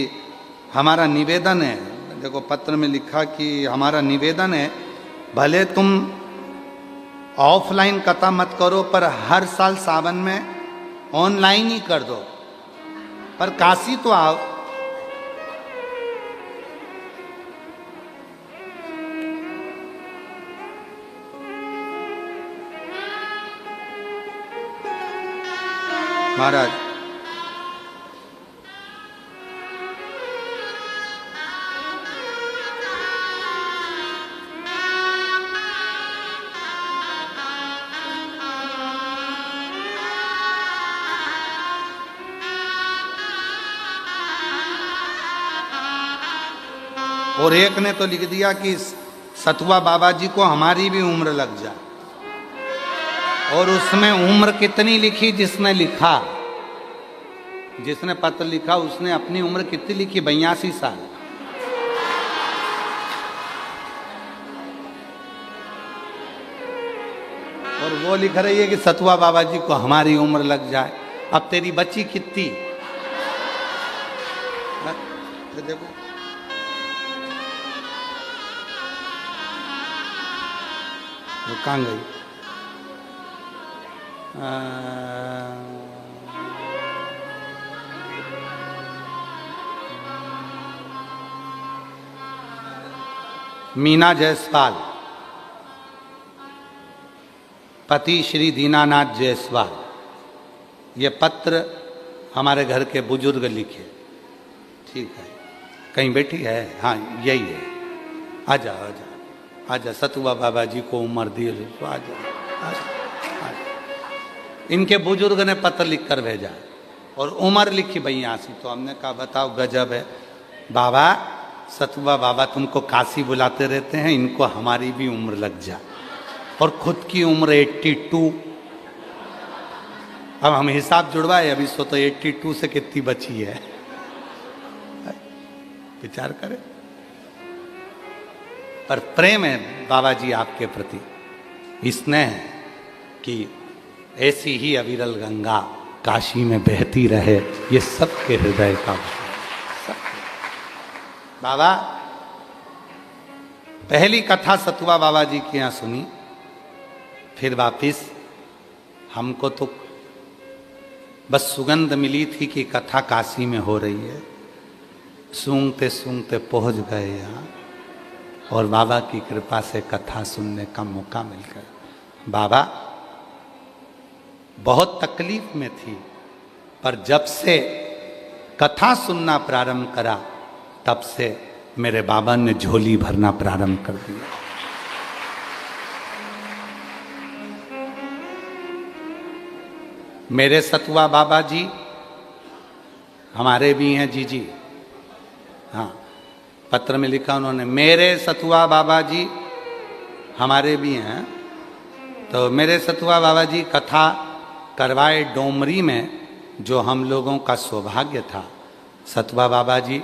हमारा निवेदन है, देखो पत्र में लिखा कि हमारा निवेदन है, भले तुम ऑफलाइन कथा मत करो पर हर साल सावन में ऑनलाइन ही कर दो, पर काशी तो आओ। महाराज और एक ने तो लिख दिया कि सतुआ बाबा जी को हमारी भी उम्र लग जाए, और उसमें उम्र कितनी लिखी, जिसने लिखा, जिसने पत्र लिखा उसने अपनी उम्र कितनी लिखी, 82 साल। और वो लिख रही है कि सतुआ बाबा जी को हमारी उम्र लग जाए। अब तेरी बच्ची कितनी, देखो वो कहाँ गई, मीना जायसवाल, पति श्री दीनानाथ जायसवाल। ये पत्र हमारे घर के बुजुर्ग लिखे, ठीक है, कहीं बैठी है, हाँ यही है, आजा आजा आजा, सतुआ बाबा जी को उम्र दी, आजा, आजा, आजा। इनके बुजुर्ग ने पत्र लिख कर भेजा और उम्र लिखी 82। तो हमने कहा बताओ गजब है बाबा, सतुआ बाबा तुमको काशी बुलाते रहते हैं, इनको हमारी भी उम्र लग जा, और खुद की उम्र 82। अब हम हिसाब जुड़वाए, अभी सो तो 82 से कितनी बची है, विचार करें। पर प्रेम है बाबा जी आपके प्रति, स्नेह कि ऐसी ही अविरल गंगा काशी में बहती रहे, ये सबके हृदय का सब। बाबा पहली कथा सतुआ बाबा जी के यहाँ सुनी, फिर वापिस हमको तो बस सुगंध मिली थी कि कथा काशी में हो रही है, सूंघते सूंघते पहुंच गए यहाँ, और बाबा की कृपा से कथा सुनने का मौका मिल गया। बाबा बहुत तकलीफ में थी, पर जब से कथा सुनना प्रारंभ करा तब से मेरे बाबा ने झोली भरना प्रारंभ कर दिया। मेरे सतुआ बाबा जी हमारे भी हैं जी, हाँ पत्र में लिखा उन्होंने, मेरे सतुआ बाबा जी हमारे भी हैं। तो मेरे सतुआ बाबा जी कथा करवाए डोमरी में, जो हम लोगों का सौभाग्य था। सतुआ बाबा जी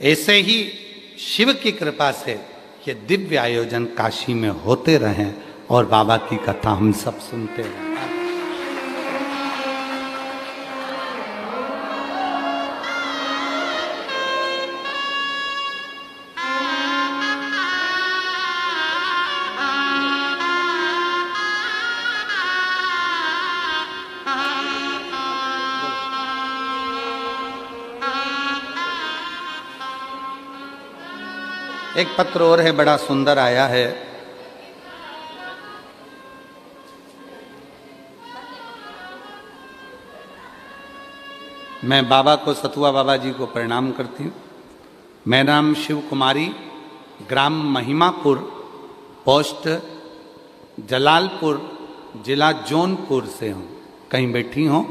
ऐसे ही शिव की कृपा से ये दिव्य आयोजन काशी में होते रहें और बाबा की कथा हम सब सुनते रहें। एक पत्र और है, बड़ा सुंदर आया है। मैं बाबा को, सतुआ बाबा जी को प्रणाम करती हूँ। मेरा नाम शिव कुमारी, ग्राम महिमापुर, पोस्ट जलालपुर, जिला जौनपुर से हूँ। कहीं बैठी हो,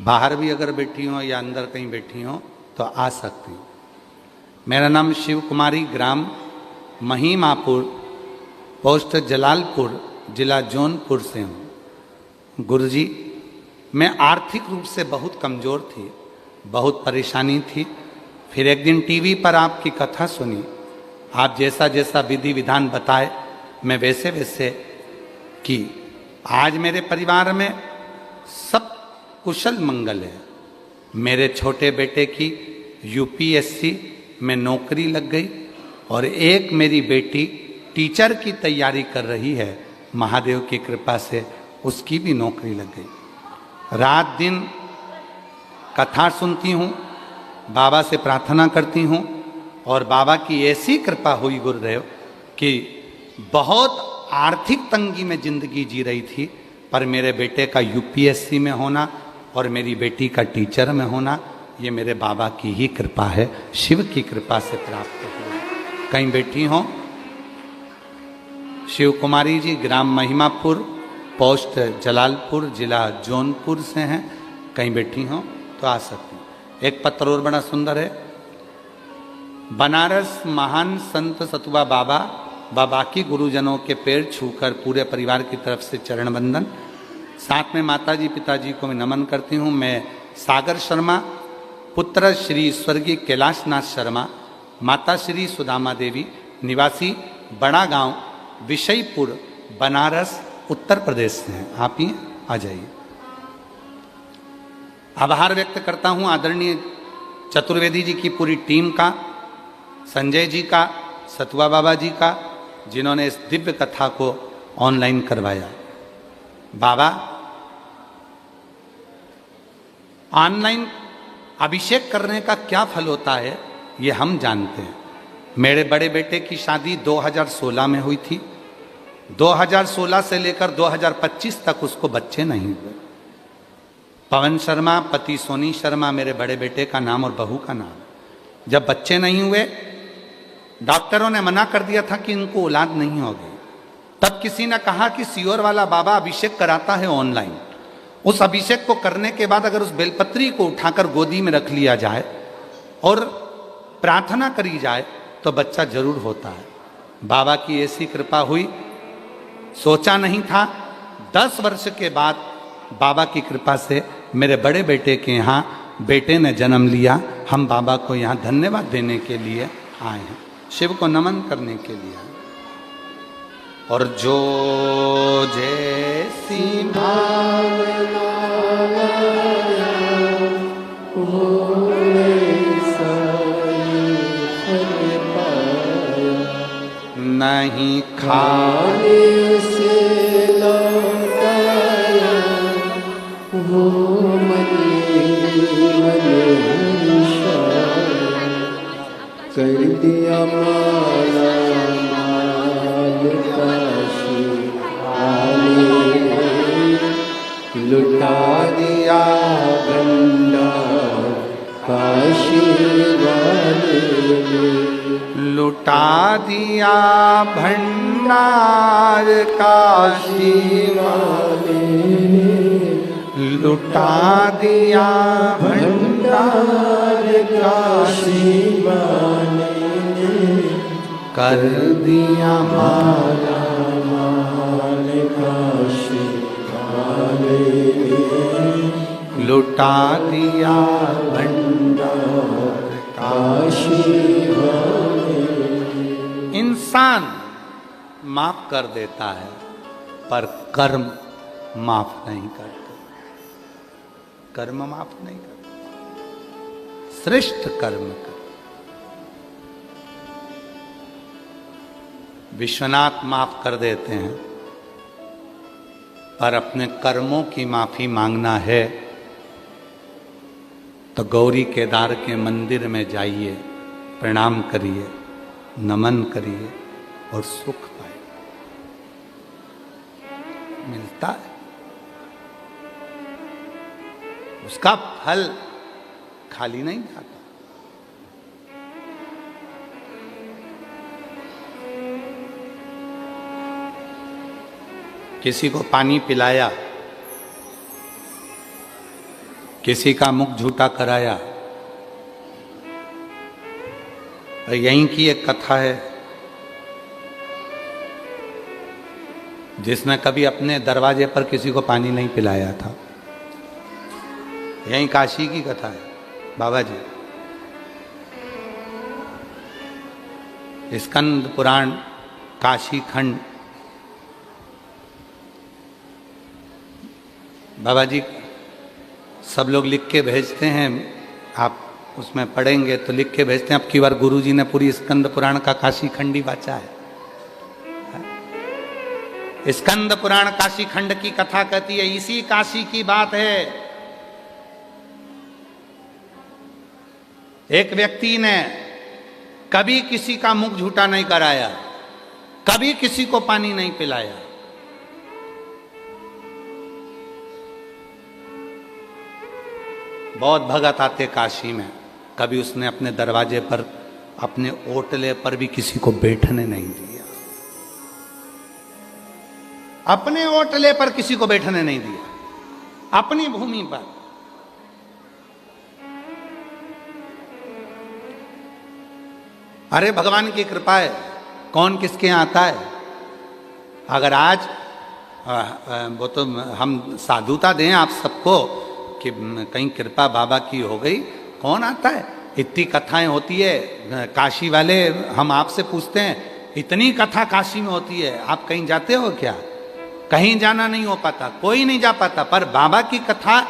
बाहर भी अगर बैठी हो या अंदर कहीं बैठी हो तो आ सकती हूँ। मेरा नाम शिव कुमारी, ग्राम महिमापुर, पोस्ट जलालपुर, जिला जौनपुर से हूँ। गुरुजी, मैं आर्थिक रूप से बहुत कमज़ोर थी, बहुत परेशानी थी। फिर एक दिन टीवी पर आपकी कथा सुनी, आप जैसा जैसा विधि विधान बताए मैं वैसे वैसे की। आज मेरे परिवार में सब कुशल मंगल है। मेरे छोटे बेटे की यूपीएससी में नौकरी लग गई और एक मेरी बेटी टीचर की तैयारी कर रही है। महादेव की कृपा से उसकी भी नौकरी लग गई। रात दिन कथा सुनती हूँ, बाबा से प्रार्थना करती हूँ और बाबा की ऐसी कृपा हुई गुरुदेव कि बहुत आर्थिक तंगी में ज़िंदगी जी रही थी, पर मेरे बेटे का यूपीएससी में होना और मेरी बेटी का टीचर में होना, ये मेरे बाबा की ही कृपा है, शिव की कृपा से प्राप्त हुआ। कहीं बैठी हों, शिव कुमारी जी, ग्राम महिमापुर, पोस्ट जलालपुर, जिला जौनपुर से हैं। कहीं बैठी हों तो आ सकती हैं। एक पत्र और बड़ा सुंदर है। बनारस महान संत सतुआ बाबा व बाकी गुरुजनों के पैर छूकर पूरे परिवार की तरफ से चरण वंदन। साथ में माताजी पिताजी को मैं नमन करती हूँ। मैं सागर शर्मा, पुत्र श्री स्वर्गीय कैलाशनाथ शर्मा, माता श्री सुदामा देवी, निवासी बड़ा गांव, विषयपुर, बनारस, उत्तर प्रदेश से हैं। आप ही आ जाइए। आभार व्यक्त करता हूँ आदरणीय चतुर्वेदी जी की पूरी टीम का, संजय जी का, सतुआ बाबा जी का, जिन्होंने इस दिव्य कथा को ऑनलाइन करवाया। बाबा, ऑनलाइन अभिषेक करने का क्या फल होता है ये हम जानते हैं। मेरे बड़े बेटे की शादी 2016 में हुई थी। 2016 से लेकर 2025 तक उसको बच्चे नहीं हुए। पवन शर्मा, पति सोनी शर्मा मेरे बड़े बेटे का नाम और बहू का नाम। जब बच्चे नहीं हुए, डॉक्टरों ने मना कर दिया था कि इनको औलाद नहीं होगी। तब किसी ने कहा कि सियोर वाला बाबा अभिषेक कराता है ऑनलाइन। उस अभिषेक को करने के बाद अगर उस बेलपत्री को उठाकर गोदी में रख लिया जाए और प्रार्थना करी जाए तो बच्चा जरूर होता है। बाबा की ऐसी कृपा हुई, सोचा नहीं था। 10 वर्ष के बाद बाबा की कृपा से मेरे बड़े बेटे के यहाँ बेटे ने जन्म लिया। हम बाबा को यहाँ धन्यवाद देने के लिए आए हैं, शिव को नमन करने के लिए। और जो जैसी भावना वो नहीं खाने से लौटाया वो कर दिया माला माल काशी आने, लुटा दिया भंडार काशी वाले, लुटा दिया भंडार काशी वाले, लुटा दिया भंडार काशी वाले, कर दिया माला माल काशी वाले, लुटा दिया भंडार काशी वाले। इंसान माफ कर देता है पर कर्म माफ नहीं करते। कर्म माफ नहीं करते, श्रेष्ठ कर्म कर। विश्वनाथ माफ कर देते हैं, पर अपने कर्मों की माफी मांगना है तो गौरी केदार के मंदिर में जाइए, प्रणाम करिए, नमन करिए और सुख पाइए। मिलता है, उसका फल खाली नहीं जाता। किसी को पानी पिलाया, किसी का मुख झूठा कराया, यहीं की एक कथा है, जिसने कभी अपने दरवाजे पर किसी को पानी नहीं पिलाया था। यहीं काशी की कथा है बाबा जी। स्कंद पुराण काशी खंड, बाबा जी सब लोग लिख के भेजते हैं, आप उसमें पढ़ेंगे तो लिख के भेजते हैं। अब की बार गुरु जी ने पूरी स्कंद पुराण का काशी खंड ही बाचा है। स्कंद पुराण काशी खंड की कथा कहती है, इसी काशी की बात है। एक व्यक्ति ने कभी किसी का मुख झूठा नहीं कराया, कभी किसी को पानी नहीं पिलाया। बहुत भगत आते काशी में, कभी उसने अपने दरवाजे पर, अपने ओटले पर भी किसी को बैठने नहीं दिया। अपने ओटले पर किसी को बैठने नहीं दिया, अपनी भूमि पर। अरे भगवान की कृपा है, कौन किसके यहाँ आता है। अगर आज वो तो हम साधुता दें आप सबको कि कहीं कृपा बाबा की हो गई, कौन आता है। इतनी कथाएं होती है काशी वाले, हम आपसे पूछते हैं, इतनी कथा काशी में होती है, आप कहीं जाते हो क्या। कहीं जाना नहीं हो पाता, कोई नहीं जा पाता, पर बाबा की कथा,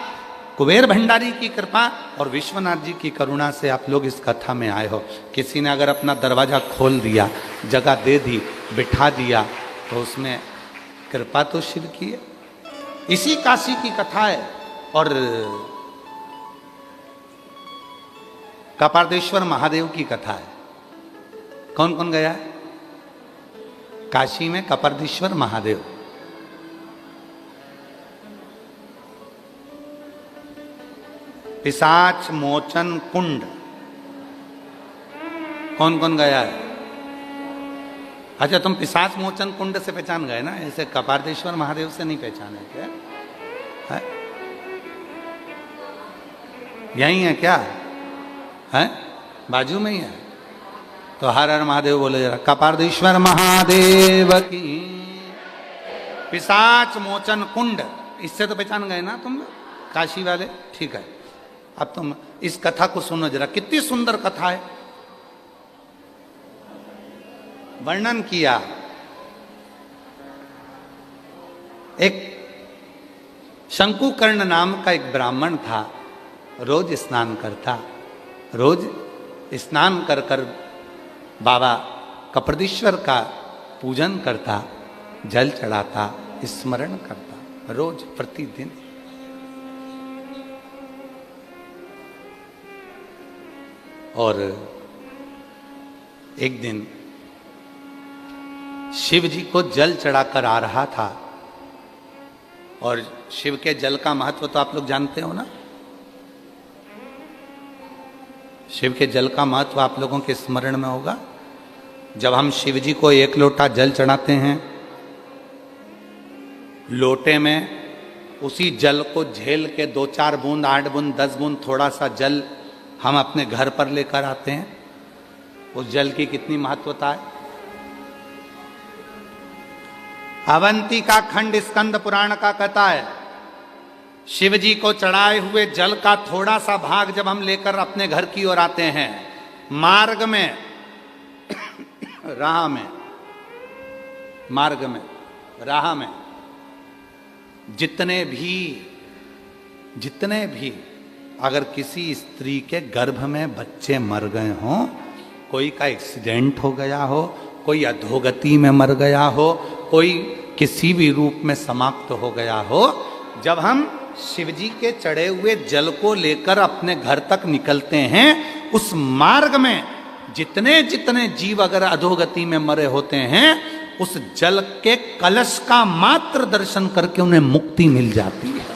कुबेर भंडारी की कृपा और विश्वनाथ जी की करुणा से आप लोग इस कथा में आए हो। किसी ने अगर अपना दरवाजा खोल दिया, जगह दे दी, बिठा दिया, तो उसमें कृपा तो शिव की है। इसी काशी की कथा है। और कपारदेश्वर महादेव की कथा है। कौन कौन गया है काशी में कपारदेश्वर महादेव। पिशाच मोचन कुंड, कौन कौन गया है। अच्छा, तुम पिशाच मोचन कुंड से पहचान गए ना, ऐसे कपारदेश्वर महादेव से नहीं पहचाने क्या है? यही है क्या है? बाजू में ही है तो हर हर महादेव बोले जरा। कपारदेश्वर महादेव की पिशाच मोचन कुंड, इससे तो पहचान गए ना तुम काशी वाले। ठीक है, अब तुम इस कथा को सुनो जरा, कितनी सुंदर कथा है। वर्णन किया एक शंकुकर्ण नाम का एक ब्राह्मण था, रोज स्नान करता, रोज स्नान कर कर बाबा कपरदेश्वर का पूजन करता, जल चढ़ाता, स्मरण करता, रोज प्रतिदिन। और एक दिन शिव जी को जल चढ़ाकर आ रहा था। और शिव के जल का महत्व तो आप लोग जानते हो ना। शिव के जल का महत्व आप लोगों के स्मरण में होगा। जब हम शिव जी को एक लोटा जल चढ़ाते हैं, लोटे में उसी जल को झेल के 2-4 बूंद, 8 बूंद, 10 बूंद थोड़ा सा जल हम अपने घर पर लेकर आते हैं। उस जल की कितनी महत्वता है। अवंती का खंड स्कंद पुराण का कहता है, शिव जी को चढ़ाए हुए जल का थोड़ा सा भाग जब हम लेकर अपने घर की ओर आते हैं, मार्ग में राह में, मार्ग में राह में जितने भी अगर किसी स्त्री के गर्भ में बच्चे मर गए हों, कोई का एक्सीडेंट हो गया हो, कोई अधोगति में मर गया हो, कोई किसी भी रूप में समाप्त हो गया हो, जब हम शिवजी के चढ़े हुए जल को लेकर अपने घर तक निकलते हैं, उस मार्ग में जितने जितने जीव अगर अधोगति में मरे होते हैं, उस जल के कलश का मात्र दर्शन करके उन्हें मुक्ति मिल जाती है।